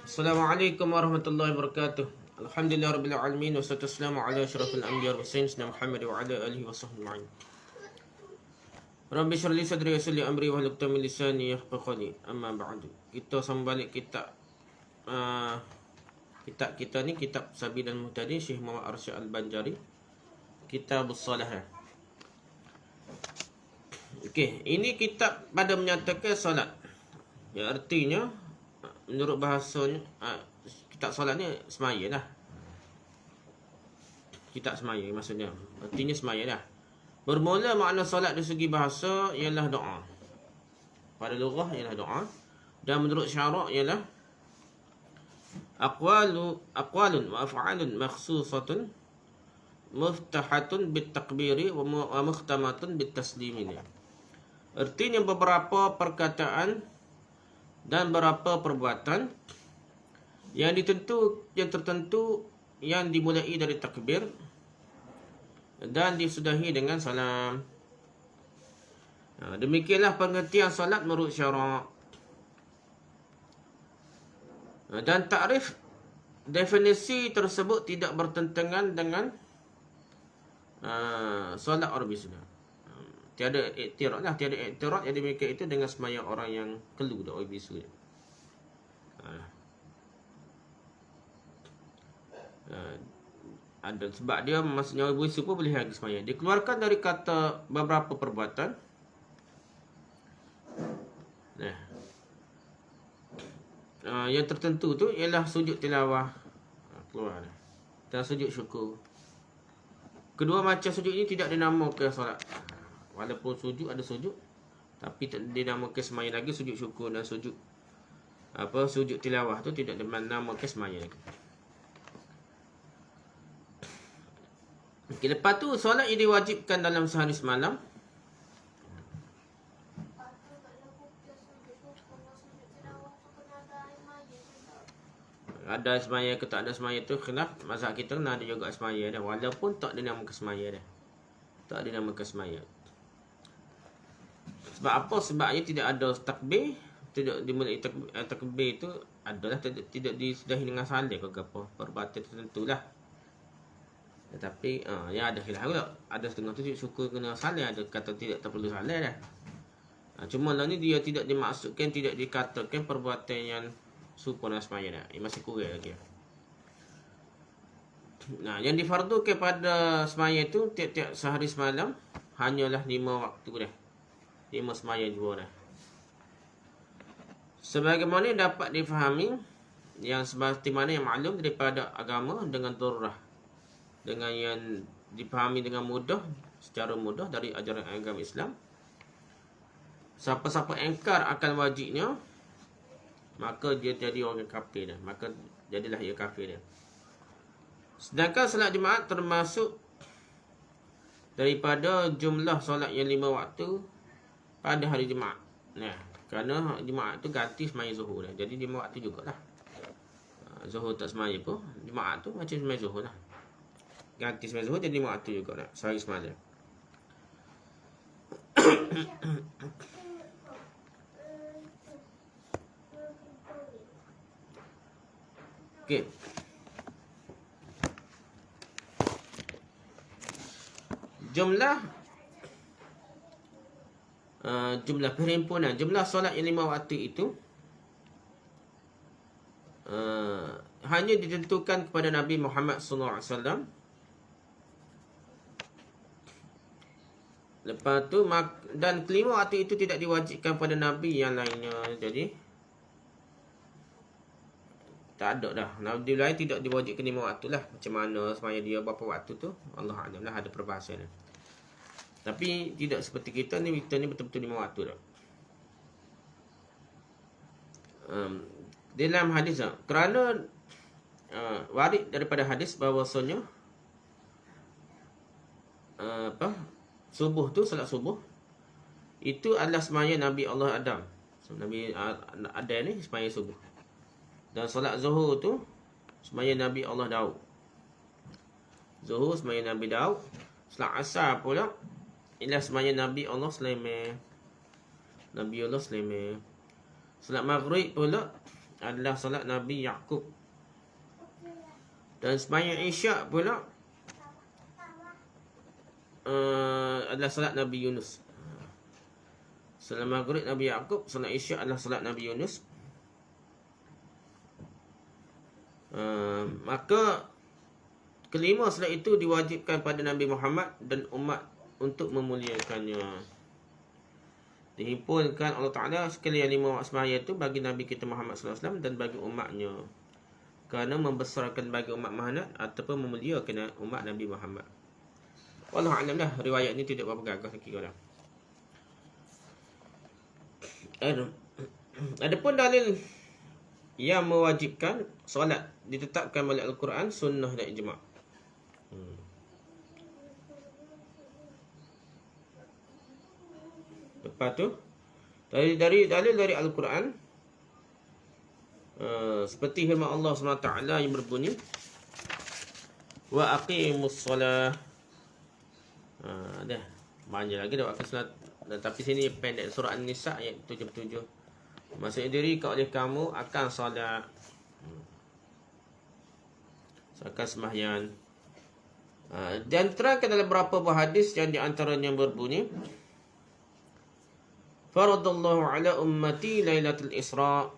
Assalamualaikum warahmatullahi wabarakatuh. Alhamdulillah rabbil alamin wassalatu wassalamu ala asyrafil anbiya wal mursalin sayyidina Muhammad wa ala alihi wasahbihi ajma'in. Rabbi shrah li sadri wa yassir li amri wahlul 'uqdatam min lisani yafqahu qawli. Amma ba'du. Kita sambung balik kitab kita ni kitab Sabil dan Muhtadi Syekh Muhammad Arsyad Al-Banjari. Kitabus Salah. Okey, ini kitab pada menyatakan solat. Ya, artinya menurut bahasanya kitab solat ni semaya lah. Kitab semaya maksudnya. Artinya semaya lah. Bermula makna solat dari segi bahasa ialah doa. Pada lughah ialah doa. Dan menurut syarak ialah aqwalun wa af'alun makhsusatun muftahatun bitakbiri wa mukhtamatun bitaslimin. Artinya beberapa perkataan dan beberapa perbuatan yang tertentu yang dimulai dari takbir dan disudahi dengan salam. Demikianlah pengertian salat menurut syarak. Dan takrif definisi tersebut tidak bertentangan dengan solat orang biasa. Tiada iktirad yang demikian itu dengan sembahyang orang yang kelu dah orang bisu. Ada sebab dia maksudnya orang bisu pun boleh lagi sembahyang. Dikeluarkan dari kata beberapa perbuatan. Yang tertentu tu ialah sujud tilawah keluar dan sujud syukur. Kedua macam sujud ini tidak dinamakan solat. Walaupun sujud ada sujud, tapi tak dinamakan semaya lagi. Sujud syukur dan sujud sujud tilawah tu tidak dinamakan semaya lagi. Okay, lepas tu solat yang diwajibkan dalam sehari semalam. Ada semaya ke tak ada semaya tu khilaf mazhab kita, ada juga semaya dah, walaupun tak dinamakan semaya dah. Tak dinamakan semaya. Sebab apa? Sebabnya tidak ada takbir, tidak dimulai takbir itu adalah tidak disudahi dengan salam ke apa, perbuatan tertentu lah. Tetapi yang ada khilaf pula. Ada setengah tu syukur kena salam, ada kata tidak perlu salam dah. Cuma lah ni dia tidak dimaksudkan, tidak dikatakan perbuatan yang serupa dengan semaya dah. Masih kurang lagi. Yang difardukan pada semaya itu tiap-tiap sehari semalam hanyalah 5 waktu dah. 5 semaya jua dah. Sebagaimana dapat difahami yang seperti mana yang maklum daripada agama dengan darurah, dengan yang dipahami dengan mudah, secara mudah dari ajaran agama Islam. Siapa-siapa engkar akan wajibnya, maka dia jadi orang kafir dah. Maka jadilah ia kafir dah. Sedangkan salat Jumaat termasuk daripada jumlah solat yang 5 waktu pada hari Jumaat. Kerana Jumaat tu ganti semaya Zuhur dah. Jadi 5 waktu jugalah. Zuhur tak semaya pun, Jumaat tu macam semaya Zuhur lah. Ganti semaya Zuhur jadi 5 waktu juga dah. Sehari semalam. Okey. Jumlah perhimpunan, jumlah solat yang 5 waktu itu hanya ditentukan kepada Nabi Muhammad SAW. Lepas tu dan kelima waktu itu tidak diwajibkan pada Nabi yang lainnya. Jadi tak ada dah. Nabi lain tidak diwajibkan 5 waktu lah. Macam mana semaya dia berapa waktu tu, Allah A'lam lah, ada perbahasan lah. Tapi tidak seperti kita ni betul-betul 5 waktu dah. Dalam hadis kerana warid daripada hadis bahawasanya subuh tu, salat subuh itu adalah semaya Nabi Allah Adam. Nabi Adam ni semaya subuh. Dan solat Zuhur tu semaya Nabi Allah Daud. Zuhur semaya Nabi Daud. Solat Asar pula ialah semaya Nabi Allah Sulaiman. Salat Maghrib pula adalah solat Nabi Yaqub. Dan sembahyang Isyak pula adalah solat Nabi Yunus. Solat Maghrib Nabi Yaqub, solat Isyak adalah solat Nabi Yunus. Maka kelima solat itu diwajibkan pada Nabi Muhammad dan umat untuk memuliakannya. Dihimpunkan Allah Ta'ala sekalian 5 waktu sembahyang itu bagi Nabi kita Muhammad SAW dan bagi umatnya, kerana membesarkan bagi umat Muhammad ataupun memuliakan umat Nabi Muhammad. Wallahu a'lam lah, riwayat ni tidak berapa gagah kira lah. Adapun dalil yang mewajibkan solat ditetapkan oleh Al-Quran, sunnah dan ijma'. Lepas tu dari dalil dari Al-Quran, seperti firman Allah SWT yang berbunyi, wa aqimus solah. Dah banyak lagi dah waktu solat, tapi sini pendek, surah An-Nisa ayat 77. Maksudnya dirikan oleh kamu akan solat, akan sembahyang. Dan terangkan dalam beberapa buah hadis yang diantaranya berbunyi, faradallahu ala ummati lailatul Isra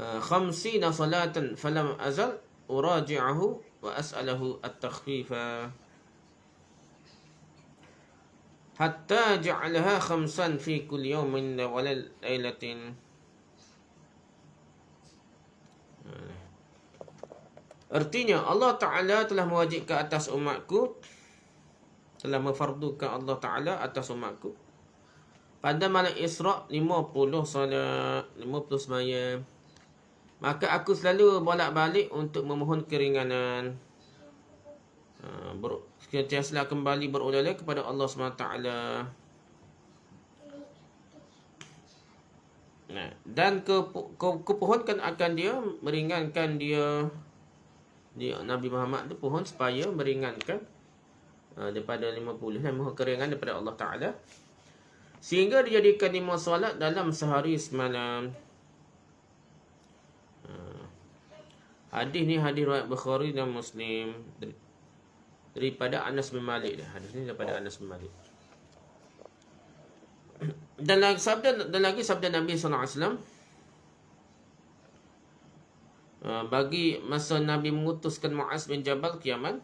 50 salatan falam azal uraji'ahu wa as'alahu at-takhfifa hatta ja'alaha 5 fi kulli yawmin wa lailatin. Artinya Allah Ta'ala telah mewajibkan atas umatku, telah memfardukan Allah Ta'ala atas umatku pada malam Isra' 50 salat, 50 sembahyang. Maka aku selalu bolak-balik untuk memohon keringanan, sentiasa kembali berulang kepada Allah SWT. Dan kupohonkan akan dia, meringankan dia Nabi Muhammad tu pohon supaya meringankan daripada 50 dan mohon keringan daripada Allah Ta'ala, sehingga dijadikan 5 solat dalam sehari semalam. Hadis ni hadis riwayat Bukhari dan Muslim daripada Anas bin Malik. Hadis ni daripada Anas bin Malik. Dan lagi sabda Nabi SAW, bagi masa Nabi mengutuskan Muaz bin Jabal ke Yaman.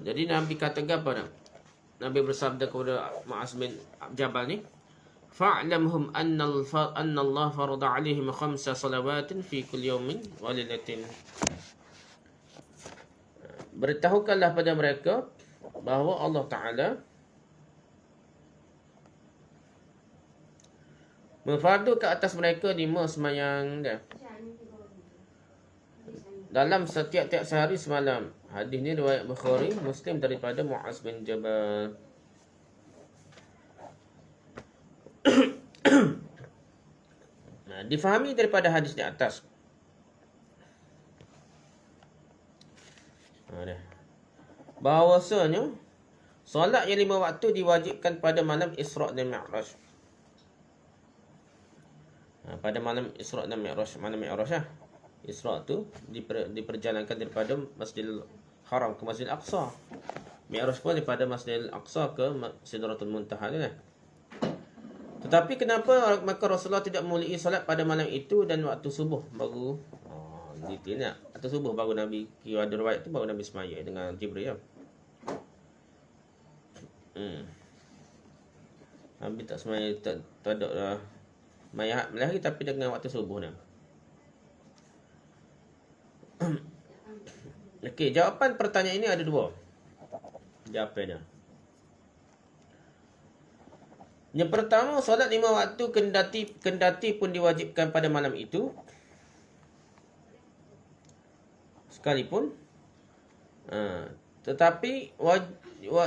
Jadi Nabi katakan apa? Nabi bersabda kepada Muaz bin Jabal ni, fa'lamhum anna Allah farada alaihim 5 salawatin fi kulli yawmin wa lailatin. Beritahukanlah pada mereka bahawa Allah Ta'ala memfardu ke atas mereka 5 sembahyang dalam setiap-tiap sehari semalam. Hadis ni riwayat Bukhari, Muslim daripada Muaz bin Jabal. Difahami daripada hadis di atas bahawasanya solat yang 5 waktu diwajibkan pada malam Isra' dan Mi'raj. Pada malam Isra' dan Mi'raj, malam Mi'raj lah. Isra' tu diperjalankan daripada Masjidil Haram ke Masjidil Aqsa. Mi'raj pun daripada Masjidil Aqsa ke Sidratul Muntaha ni lah. Tetapi kenapa maka Rasulullah tidak memulai solat pada malam itu dan waktu subuh baru? Detail nak. Atau subuh baru Nabi, kira ada riwayat tu baru Nabi semaya dengan Jibril. Nabi tak semaya, tak ada lah mayat melahir, tapi dengan waktu subuh ni. Okey, jawapan pertanyaan ini ada 2 jawapannya. Yang pertama, solat 5 waktu kendati pun diwajibkan pada malam itu sekalipun, tetapi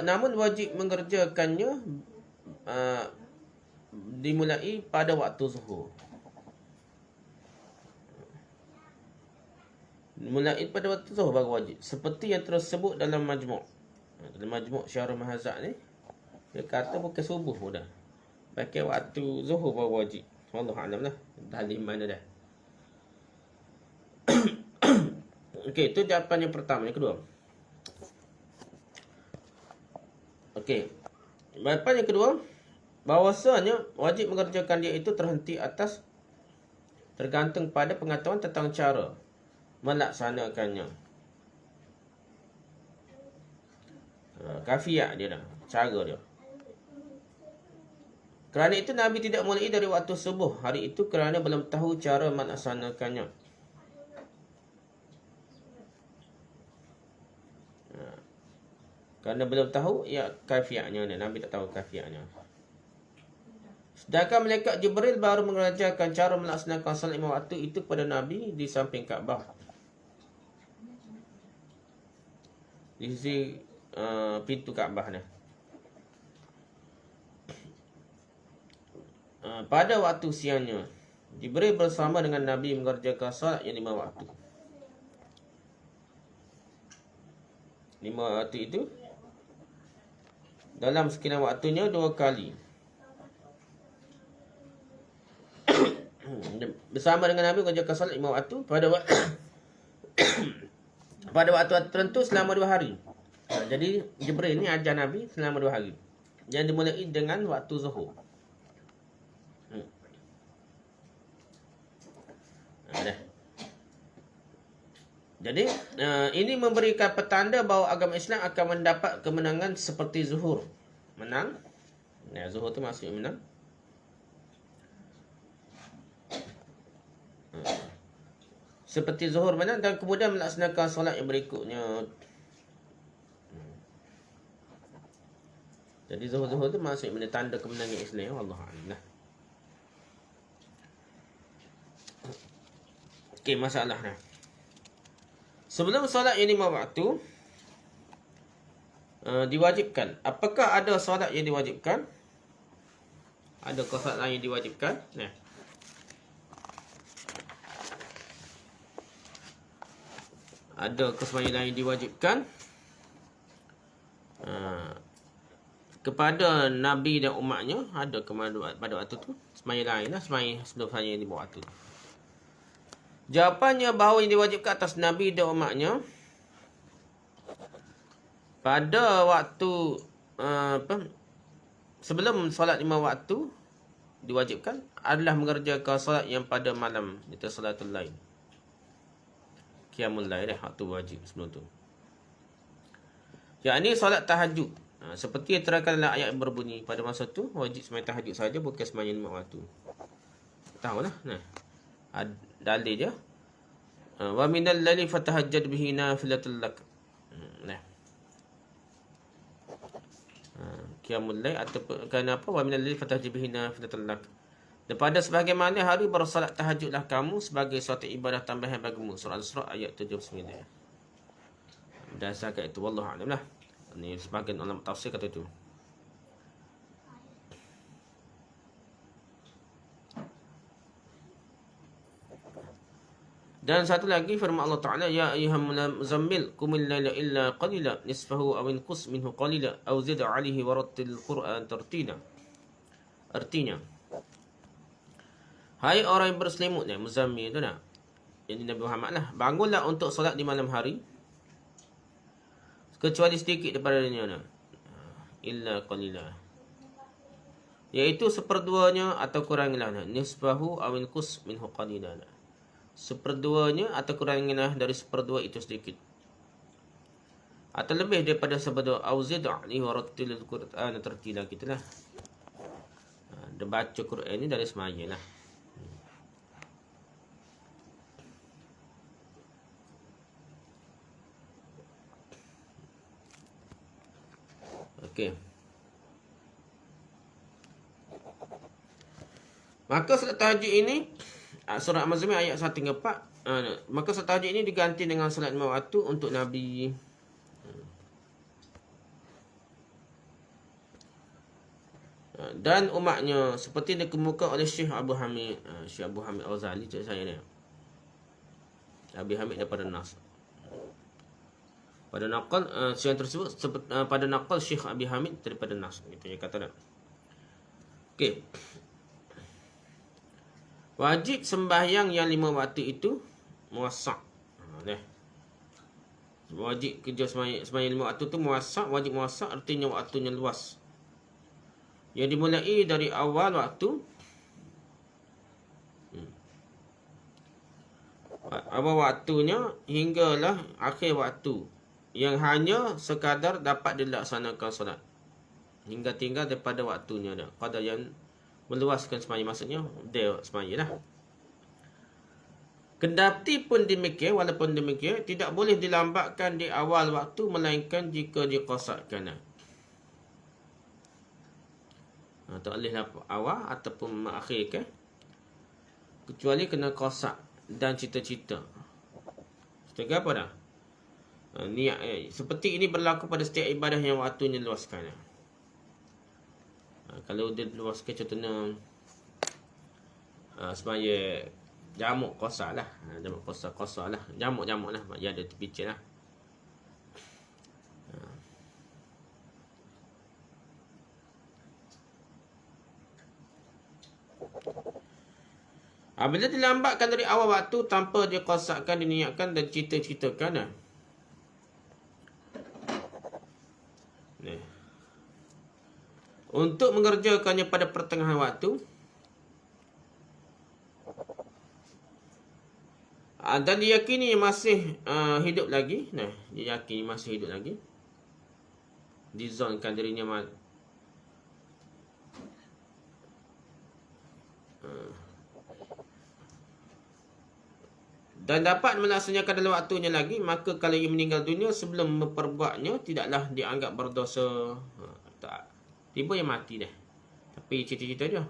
namun wajib mengerjakannya dimulai pada waktu zuhur. Mulai pada waktu zuhur baru wajib, seperti yang tersebut dalam majmu'. Dalam majmu' Syarah Mahazak ni, dia kata bukan subuh pun dah. pakai waktu zuhur baru wajib. Allah alam lah. Dalil mana dah. Okey, itu jawapan yang pertama. Yang kedua. Okey. Jawapan yang kedua, bahawasanya wajib mengerjakan dia itu terhenti atas tergantung pada pengetahuan tentang cara melaksanakannya. Kafiyah dia dah, cara dia. Kerana itu Nabi tidak mulai dari waktu subuh hari itu kerana belum tahu cara melaksanakannya. Kerana belum tahu ya kafiyahnya, Nabi tak tahu kafiyahnya. Sedangkan malaikat Jibril baru mengajarkan cara melaksanakan salat 5 waktu itu kepada Nabi di samping Kaabah. Di sisi pintu Kaabah ni. Pada waktu siangnya, Jibril bersama dengan Nabi mengerjakan salat yang 5 waktu. 5 waktu itu dalam sekian waktunya 2 kali. Bersama dengan Nabi mengerjakan salat 5 waktu pada waktu tertentu selama 2 hari. Jadi Jibril ni ajar Nabi selama 2 hari. Yang dimulai dengan waktu zuhur. Jadi ini memberikan petanda bahawa agama Islam akan mendapat kemenangan seperti zuhur. Menang. Ya, zuhur tu maksudnya menang. Seperti zuhur menang dan kemudian melaksanakan solat yang berikutnya. Jadi zuhur-zuhur tu maksudnya tanda kemenangan Islam. Allah Allah. Okey, masalahnya. Sebelum solat yang 5 waktu diwajibkan. Apakah ada solat yang diwajibkan? Adakah solat lain yang diwajibkan? Nah. Ada kesembahyang lain diwajibkan kepada Nabi dan umatnya. Ada pada waktu tu sembahyang lain lah, sembahyang sebelum saya 5 waktu. Jawapannya bahawa yang diwajibkan atas Nabi dan umatnya pada waktu sebelum solat 5 waktu diwajibkan adalah mengerjakan solat yang pada malam, itu salatul lail. Qiyamul lail waktu wajib sebelum tu. Yang ini solat tahajud. Seperti yang terangkan dalam ayat yang berbunyi pada masa tu wajib sembahyang tahajud saja, bukan sembahyang 5 waktu. Tahulah. Nah. Dalil dia. Wa minal laili fatahajjad bihi nafilatul lak. Nah. Qiyamul lail atau kenapa wa minal laili fatahajjad bihi nafilatul lak. Daripada sebahagian mana hari bersolat tahajudlah kamu sebagai suatu ibadah tambahan bagimu. Surah Al-Isra ayat 79. Berdasarkan itu wallahu a'lam lah. Ini sebahagian ulama tafsir kata itu. Dan satu lagi firman Allah Ta'ala, ya ayyuhal muzammil qumil laila illa qalila nisfahu aw inqus minhu qalila aw zid 'alaihi warattil Qur'an tartila. Artinya, hai orang yang berselimut ni, muzammil tu nak. Jadi Nabi Muhammad lah, bangunlah untuk solat di malam hari kecuali sedikit daripadanya nak. Illa qalila. Iaitu seperduanya atau kuranglah nisfahu aw inqus minhu qalila. Seperduanya atau kurangnya dari seperdua itu sedikit. Atau lebih daripada seperdua. Auzid ali warattil Qur'an tartila gitulah. Dia baca Quran ni dari semaya lah. Okey. Maka solat tahajud ini surah Al-Muzammil ayat 1 hingga 4. Maka solat tahajud ini diganti dengan solat 5 waktu untuk Nabi. Dan umatnya seperti dikemukakan oleh Syekh Abu Hamid. Syekh Abu Hamid Al-Ghazali cakap saya ni. Abu Hamid daripada Nas. Pada naqal yang tersebut pada naqal Syekh Abi Hamid daripada Nas. Gitu dia kata dah. Okey. Wajib sembahyang yang 5 waktu itu muwassa'. Wajib kerja sembahyang 5 waktu tu muwassa', wajib muwassa' artinya waktunya luas. Yang dimulai dari awal waktu awal waktunya hinggalah akhir waktu, yang hanya sekadar dapat dilaksanakan solat hingga tinggal daripada waktunya dah. Qadar yang meluaskan sembahyang, maksudnya dia sembahyang lah. Kendati pun demikian, walaupun demikian, tidak boleh dilambatkan di awal waktu melainkan jika diqasarkan. Tak boleh awal ataupun mengakhirkan, kecuali kena qasar dan cita-cita. Cita apa dah? Niat. Seperti ini berlaku pada setiap ibadah yang waktunya luaskan. Kalau dia luaskan, contohnya semaya jamuk qasar lah. Jamuk qasar lah. Jamuk-jamuk lah. Ya ada terpicit lah. Bila dilambatkan dari awal waktu tanpa diqasarkan, diniatkan dan cita-citakan. Untuk mengerjakannya pada pertengahan waktu dan diyakini masih hidup lagi. Diyakini masih hidup lagi, dizonkan dirinya dan dapat melaksanakan dalam waktunya lagi, maka kalau ia meninggal dunia sebelum memperbuatnya, tidaklah dianggap berdosa. Tiba yang mati dah, tapi cita-cita dia.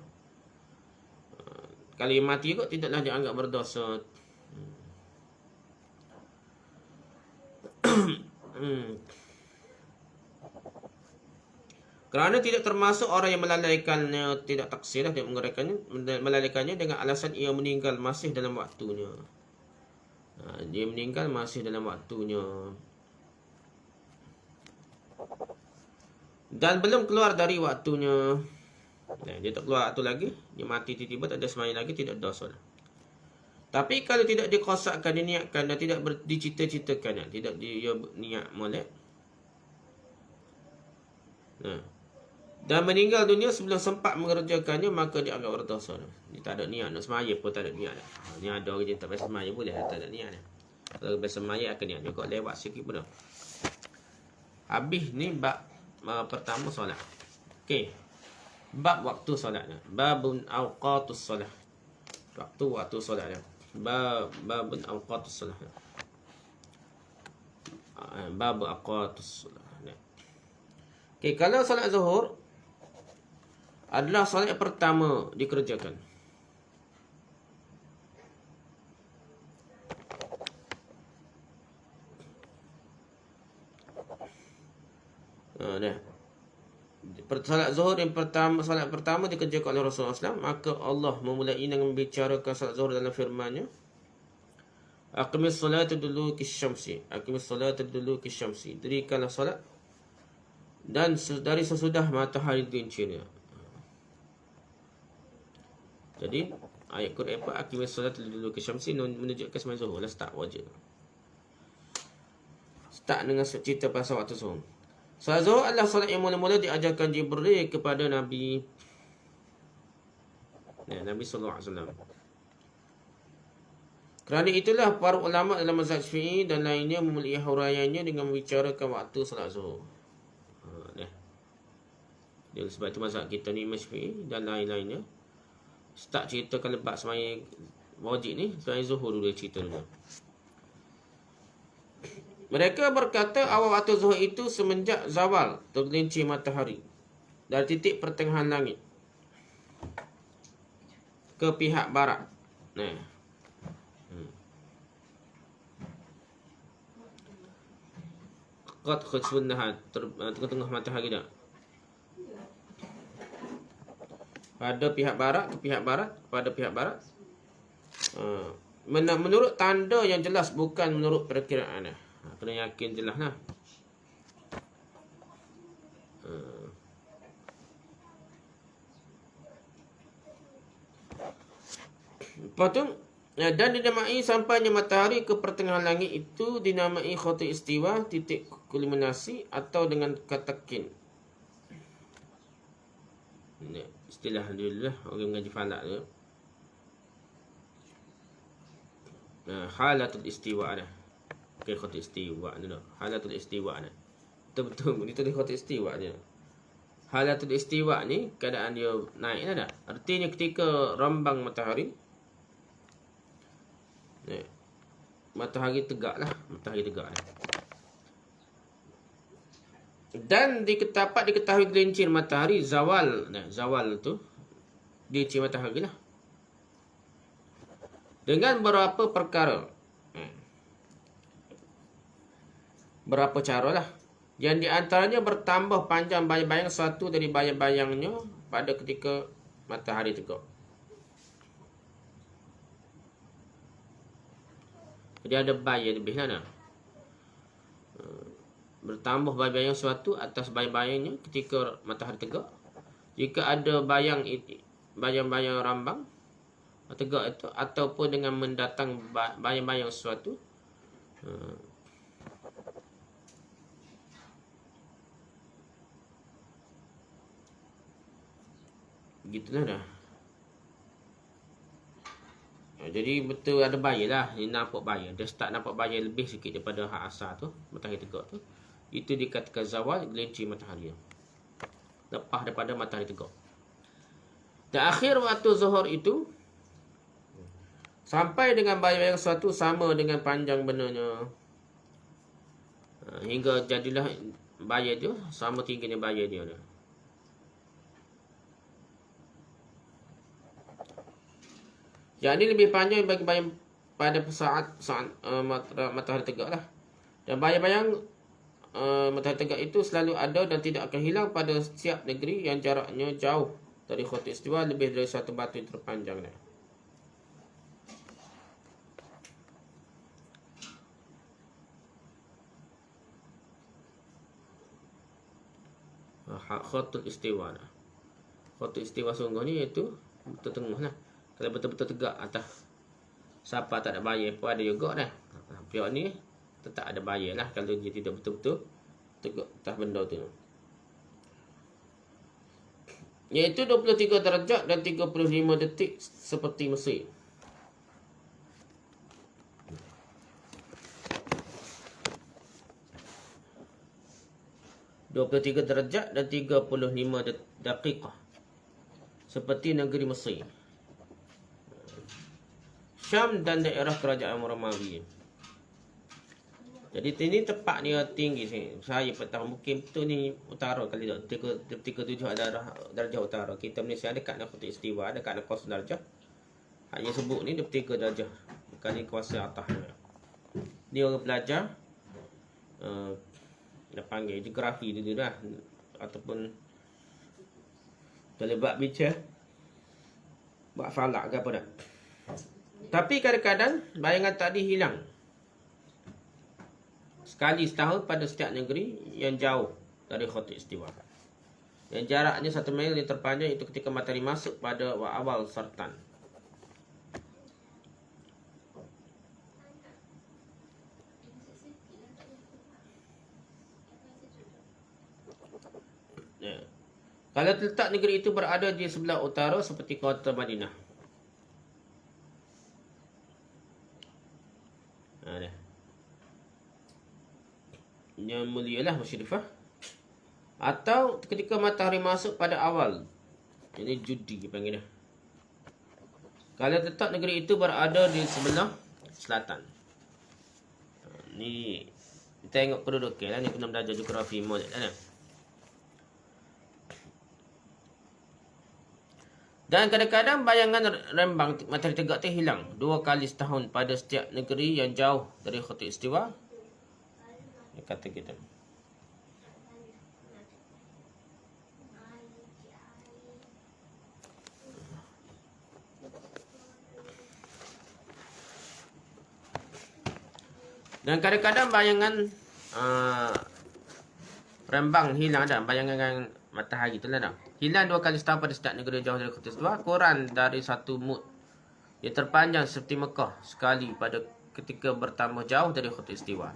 Kalau yang mati juga tidaklah dianggap berdosa. Kerana tidak termasuk orang yang melalaikannya, tidak taksir lah dia melalaikannya dengan alasan ia meninggal masih dalam waktunya. Dia meninggal masih dalam waktunya dan belum keluar dari waktunya. Dia tak keluar waktu lagi, dia mati tiba-tiba, tak ada sembahyang lagi, tidak dosa. Tapi kalau tidak diqasarkan, diniatkan dan tidak dicita-citakan, tidak dia niat molek, dan meninggal dunia sebelum sempat mengerjakannya, maka dianggap berdosa. Dia tak ada niat nak sembahyang pun, tak ada niat. Ni ada orang yang tak biasa sembahyang boleh, tak ada niat. Kalau biasa sembahyang akan niat juga, lewat sikit pun dah. Habis ni bab pertama solat. Okey. Bab waktu solatnya. Babun awqatus solat. Waktu solatnya. Babun awqatus solat. Bab awqatus solat. Okey, kalau solat zuhur adalah solat yang pertama dikerjakan. Salat zuhur yang pertama, salat pertama dikerjakan oleh Rasulullah SAW, maka Allah memulai dengan membicarakan salat zuhur dalam firman-Nya, Aqimis salata duluki syamsi. Aqimis salata duluki syamsi. Dirikanlah salat dan dari sesudah matahari gelincir. Jadi ayat Quran apa? Aqimis salata duluki syamsi menunjukkan sembahyang zuhur lah, start wajib. Start dengan cerita pasal waktu zuhur. Salat zuhur adalah salat yang mula-mula diajarkan Jibril kepada Nabi SAW. Kerana itulah para ulama dalam mazhab Syafi'i dan lainnya memulai huraiannya dengan membicarakan waktu salat zuhur. Dia sebab itu mazhab kita ni Syafi'i dan lain-lainnya start ceritakan lepas sembahyang wajib ni, sembahyang zuhur dulu cerita dulu. Mereka berkata awal waktu zuhur itu semenjak zawal tergelincir matahari dari titik pertengahan langit ke pihak barat. Qad khusfun nahar, tengah-tengah matahari dah. Pada pihak barat, ke pihak barat, pada pihak barat. Menurut tanda yang jelas, bukan menurut perkiraan. Kena yakin jelas lah. Lepas tu, dan dinamai sampainya matahari ke pertengahan langit itu dinamai khutut istiwa, titik kulminasi atau dengan kata kin. Ini istilah dia lah, orang mengaji falak tu. Halatul istiwa dah. Okay, khutut istiwa ni dah. Halatul istiwa ni. Betul-betul ni tadi khutut istiwa ni. Halatul istiwa ni keadaan dia naik dah. Artinya ketika rambang matahari, matahari tegak lah. Matahari tegak lah. Dan dapat diketahui gelincir matahari zawal. Zawal tu gelincir matahari lah. Dengan berapa perkara. Berapa cara lah. Yang diantaranya bertambah panjang bayang-bayang satu dari bayang-bayangnya pada ketika matahari tegak. Jadi ada bayang lebih lah. Bertambah bayang-bayang suatu atas bayang-bayangnya ketika matahari tegak. Jika ada bayang-bayang rambang tegak itu, ataupun dengan mendatang bayang-bayang suatu, gitulah dah. Jadi betul ada bayar lah. Dia nampak bayar. Dia start nampak bayar lebih sikit daripada hak asal tu, matahari tegak tu. Itu dikatakan zawal, gelincir matahari. Lepas daripada matahari tegak. Dan akhir waktu zuhur itu sampai dengan bayang-bayang suatu sama dengan panjang benarnya. Hingga jadilah bayar dia sama tingginya bayar dia. Yang ini lebih panjang bagi bayang pada saat matahari tegak lah. Dan bayang-bayang matahari tegak itu selalu ada dan tidak akan hilang pada setiap negeri yang jaraknya jauh dari khutut istiwa lebih dari satu batu terpanjang. Khutut istiwa. Khutut istiwa sungguh ni iaitu betul-tengah lah. Kalau betul-betul tegak atas siapa tak ada bayar pun ada juga dah. Pihak ni tetap ada bayar lah kalau dia tidak betul-betul tegak atas benda tu. Iaitu 23 darjat dan 35 detik seperti Mesir. (23 darjat dan 35 daqiqah seperti negeri Mesir, Syam dan daerah kerajaan Romawi. Jadi ini tepat dia tinggi sini. Saya petang mungkin tu ni utara kali tak. 37 adalah darjah utara. Kita Malaysia dekat nak khutut istiwa, dekat nak kawasan darjah. Hak yang sebut ni 23 darjah. Bukan ni kawasan atas. Dia orang belajar dia panggil geografi dulu dah, ataupun kalau buat bicara buat falak ke apa dah. Tapi kadang-kadang bayangan tadi hilang sekali setahun pada setiap negeri yang jauh dari khutut istiwa. Yang jaraknya 1 mil yang terpanjang itu ketika matahari masuk pada awal Sartan. Kalau letak negeri itu berada di sebelah utara seperti kota Madinah. Yang mulialah Musyrifah. Atau ketika matahari masuk pada awal. Ini judi panggil dia. Kalau letak negeri itu berada di sebelah selatan. Ni kita tengok kedudukan lah. Ni kena belajar geografi molek lah. Dan kadang-kadang bayangan rembang matahari tegak tu hilang 2 kali setahun pada setiap negeri yang jauh dari khutut istiwa. Dia kata kita. Dan kadang-kadang bayangan rembang hilang dah. Bayangan matahari tu lah dah. Hilang 2 kali setahun pada setiap negeri jauh dari khutut istiwa. Kurang dari 1 mud Ia terpanjang seperti Mekah sekali pada ketika bertambah jauh dari Khutbah.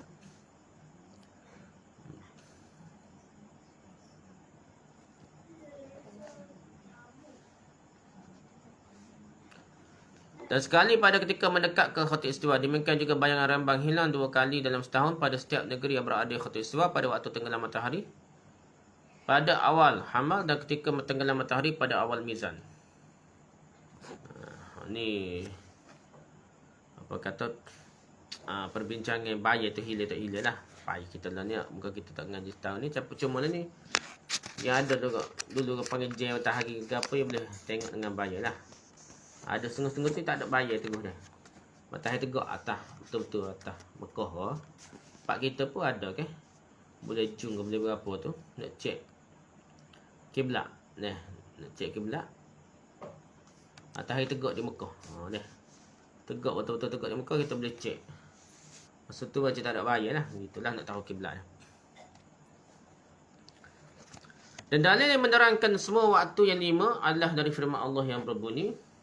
Dan sekali pada ketika mendekat ke Khutbah. Demikian juga bayangan rembang hilang 2 kali dalam setahun pada setiap negeri yang berada di Khutbah pada waktu tenggelam matahari, pada awal hamal, dan ketika tenggelam matahari pada awal mizan. Ni apa kata perbincangan bayar tu hilang tak hilang lah. Bayar kita lah ni, muka kita tak ngaji setahun ni. Cuma ni yang ada dulu panggil jam matahari ke apa, yang boleh tengok dengan bayar lah. Ada setengah-setengah tu tak ada bayar teguh dah. Matahari tegak atas, betul-betul atas Mekah ke. Pak kita pun ada ke. Boleh jung ke boleh berapa tu. Nak cek kiblat. Nah, nak cek kiblat. Matahari tegak di Mekah. Dah. Tegak betul-betul tegak di Mekah, kita boleh cek. Masa tu macam tak ada bayar lah. Itulah nak tahu kiblat dah. Dan dalil yang menerangkan semua waktu yang 5 adalah dari firman Allah yang berbunyi,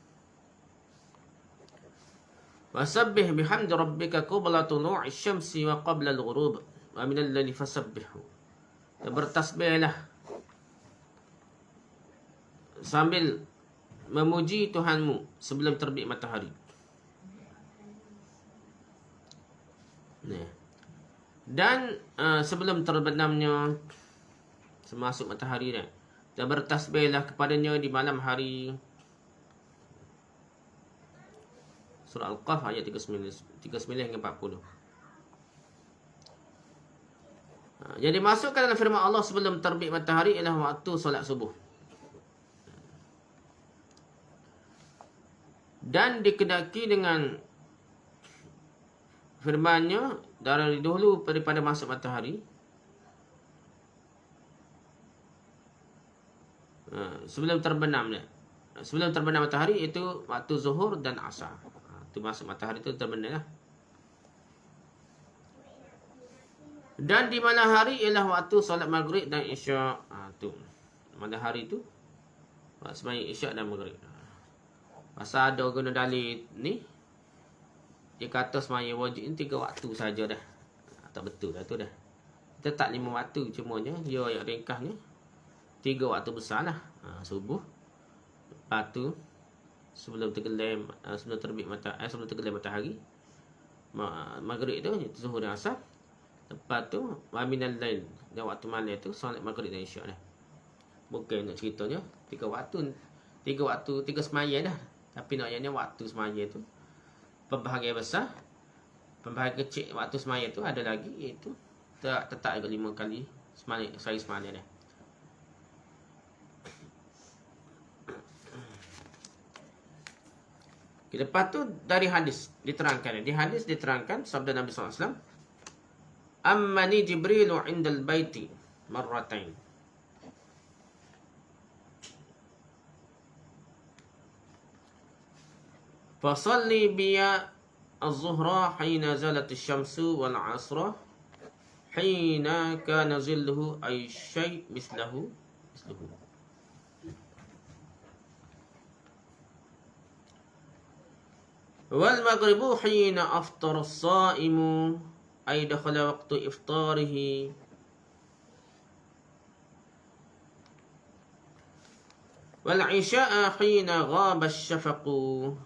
Wasabbih bihamdi rabbika qabla tulu'i syamsi wa qabla al-ghurub wa minal laili fasabbihhu. Dan bertasbihlah sambil memuji Tuhanmu sebelum terbit matahari. Dan sebelum terbenamnya semasuk matahari dah. Dan bertasbihlah kepadanya di malam hari. Surah Al-Qaf ayat 39 hingga 40. Yang dimasukkan dalam firman Allah sebelum terbit matahari ialah waktu solat subuh. Dan dikedaki dengan firman-Nya dari dahulu daripada masuk matahari. Sebelum terbenam matahari itu waktu zuhur dan asar. Itu masuk matahari itu terbenam lah. Dan di malam hari ialah waktu solat maghrib dan isyak. Tu malam hari tu sembahyang isyak dan maghrib. Pasal ada guna dalil ni, dia kata sembahyang wajib ni 3 waktu saja dah. Tak betul lah tu dah. Kita tak 5 waktu, cumanya dia yang ringkasnya 3 waktu besar lah. Subuh, lepas tu sebelum tenggelam, sebelum tenggelam matahari, maghrib tu zuhur dan asar. Lepas tu wa minal lail, dan waktu malam tu solat maghrib dan isyak dah. Bukan nak ceritanya 3 waktu, 3 sembahyang dah. Tapi nak yang ni waktu sembahyang tu pembahagian besar, pembahagian kecil waktu sembahyang tu ada lagi, iaitu tetap juga 5 kali sembahyang sehari sembahyang dah. Lepas tu dari hadis diterangkan. Di hadis diterangkan sabda Nabi SAW, Ammani Jibrilu indal baiti marratain. Fasalli biya az-zuhra hina zalat asy-syamsu wal 'asra hina kana zilluhu ay syai' mislahu. Wal maghribu hina aftara as-sa'imu ay dakhala waqtu iftarihi. Wal 'isha'a hina ghaba asy-shafaqu.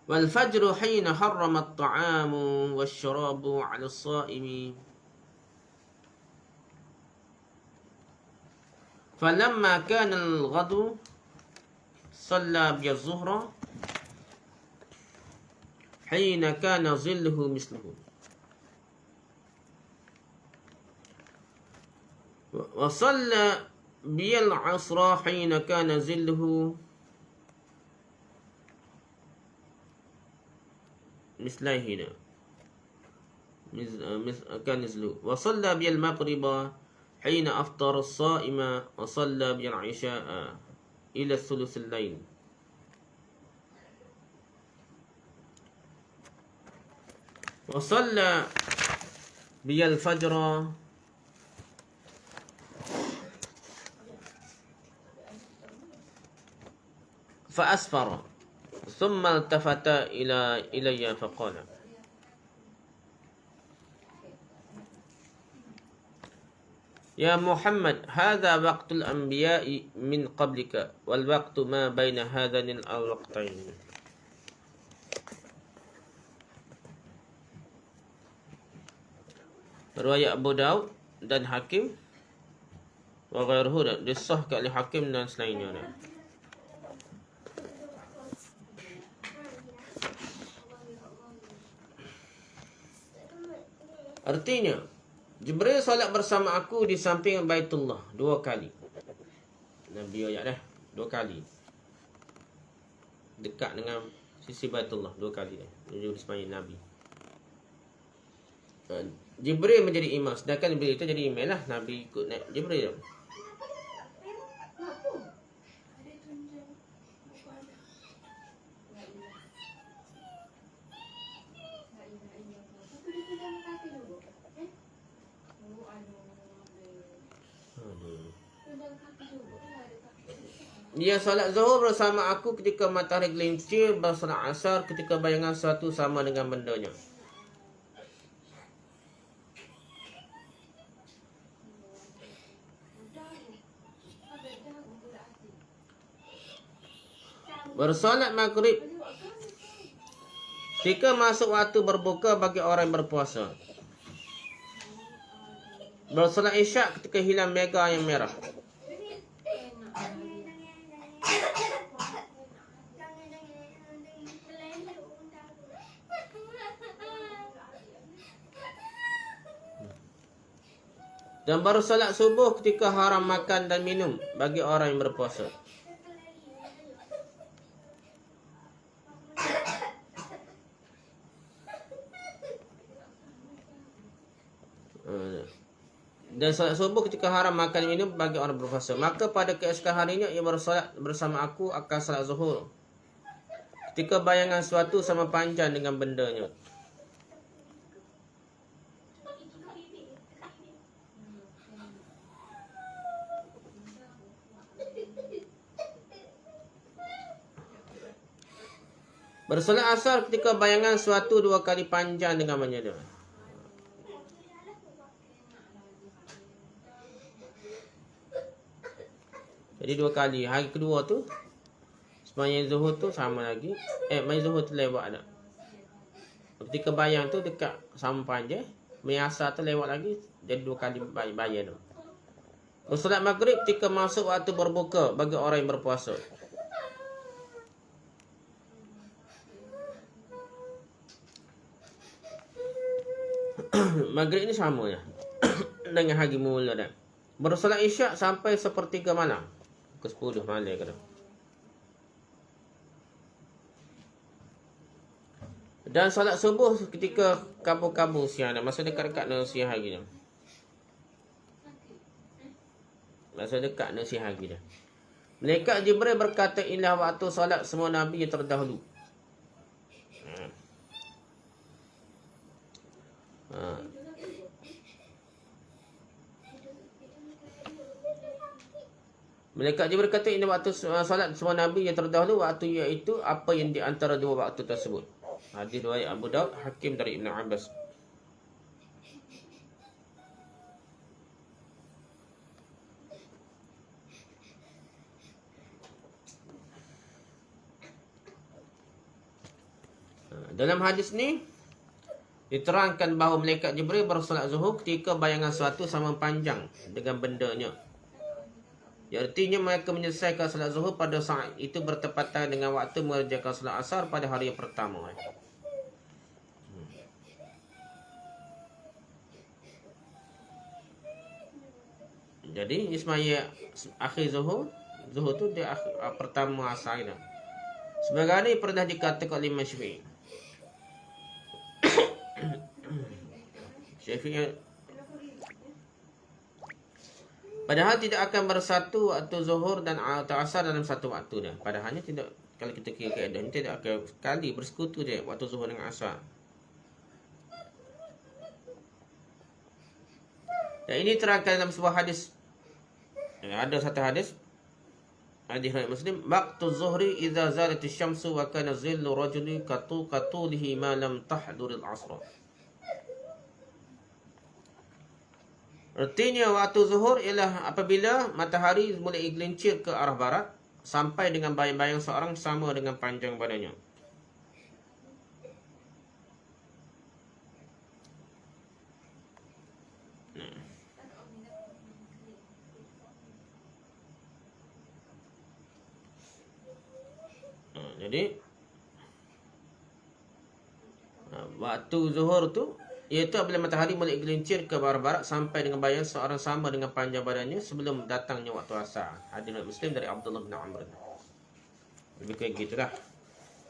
Wal fajru hina harrama at-ta'amu wasyarabu 'ala as-sa'imi. Falamma kana al-ghadu صلى بالظهر حين كان ظله مثله وصلى بالعصر حين كان ظله مثله كان ظله وصلى بالمغرب حين أفطر الصائم وصلى بالعشاء إلى الثلث الليل. وصلى بي الفجر فأسفر ثم التفت إلي فقال يا محمد هذا وقت الأنبياء من قبلك والوقت ما بين هذين الوقتين. Riwayat Abu Daud dan Hakim wa ghairuhu, disahkan oleh Hakim dan selainnya. Artinya Jibril solat bersama aku di samping Baitullah 2 kali. Nabi ayat dah 2 kali. Dekat dengan sisi Baitullah 2 kali dah. Menuju di sepanjang Nabi. Jibril menjadi imam, sedangkan Jibril itu jadi imam lah. Nabi ikut naik Jibril. Dia solat zuhur bersama aku ketika matahari gelincir, bersolat asar ketika bayangan sesuatu sama dengan bendanya. Bersolat maghrib ketika masuk waktu berbuka bagi orang yang berpuasa. Bersolat isyak ketika hilang mega yang merah. Dan baru solat subuh ketika haram makan dan minum bagi orang yang berpuasa. Dan solat subuh ketika haram makan dan minum bagi orang berpuasa. Maka pada keesokan harinya ia bersolat bersama aku akan solat zuhur ketika bayangan suatu sama panjang dengan bendanya. Bersolat asar ketika bayangan suatu 2 kali panjang dengan menyedar. Jadi 2 kali. Hari kedua tu sembahyang zuhur tu sama lagi. Main zuhur tu lewat dah. Ketika bayang tu dekat sama panjang, main asar tu lewat lagi, jadi 2 kali bayang tu. Bersolat maghrib ketika masuk waktu berbuka bagi orang yang berpuasa. Maghrib ni sama ya dengan hari mula dah. Bersolat isyak sampai sepertiga malam, ke 10 malam kadang. Dan solat subuh ketika kabur-kabur siang dah, masa dekat-dekat dengan siang hari dah. Masa dekat dengan siang hari dah. Malaikat Jibril berkata, inilah waktu solat semua Nabi yang terdahulu. Malaikat Jibril berkata, ini waktu solat semua Nabi yang terdahulu, waktu iaitu apa yang di antara 2 waktu tersebut. Hadis riwayat Abu Daud, Hakim dari Ibn Abbas. Dalam hadis ni diterangkan bahawa malaikat Jibril bersolat zuhur ketika bayangan suatu sama panjang dengan bendanya. Artinya mereka menyelesaikan solat zuhur pada saat itu bertepatan dengan waktu mengerjakan solat asar pada hari yang pertama. Jadi ini semaya akhir zuhur. Zuhur tu dia pertama asar dah. Sebagaimana ini pernah dikatakan oleh Imam Syafi'i. Padahal tidak akan bersatu waktu zuhur dan asar dalam satu waktu dah. Padahalnya tidak, kalau kita kira keadaan tidak akan sekali bersekutu je waktu zuhur dengan asar. Dan ini terangkan dalam sebuah hadis. Ada satu hadis Hadis riwayat Muslim, waqtu zuhri idza zalatis syamsu wa kana zillu rajuli katulihi ma lam tahduril asr. Artinya waktu zuhur ialah apabila matahari mulai gelincir ke arah barat sampai dengan bayang-bayang seorang sama dengan panjang badannya. Jadi waktu zuhur tu iaitu apabila matahari mulai gelincir ke arah barat sampai dengan bayang seorang sama dengan panjang badannya sebelum datangnya waktu asar. Hadis Muslim dari Abdullah bin Amr. Lebih kurang gitulah.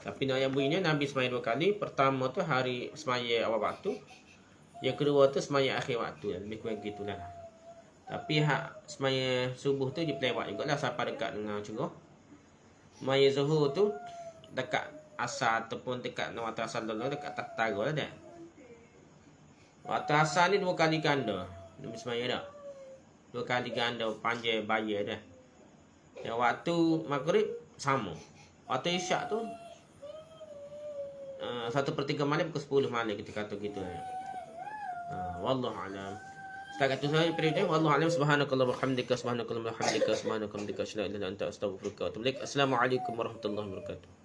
Tapi nak yang bunyinya Nabi semaya 2 kali. Pertama tu hari semaya awal waktu. Yang kedua tu semaya akhir waktu. Lebih kurang gitulah. Tapi hak semaya subuh tu dia pelewat jugalah sampai dekat dengan curah. Semaya zuhur tu dekat asar ataupun dekat waktu asar dulu dekat tara lah dah. Waktu asar ni 2 kali ganda. Nabi semaya dah. 2 kali ganda panjang bayar dah. Yang waktu maghrib sama. Waktu isyak tu 1/3 malam ke 10 malam kita kata gitu. Wallahu alam. Setakat itu sahaja periode. Wallahu alam. Subhanakallah wa hamdika subhanakallah wa hamdika subhanakallah wa hamdika asyhadu an la ilaha illa anta astaghfiruka wa atubu ilaik. Assalamualaikum warahmatullahi wabarakatuh.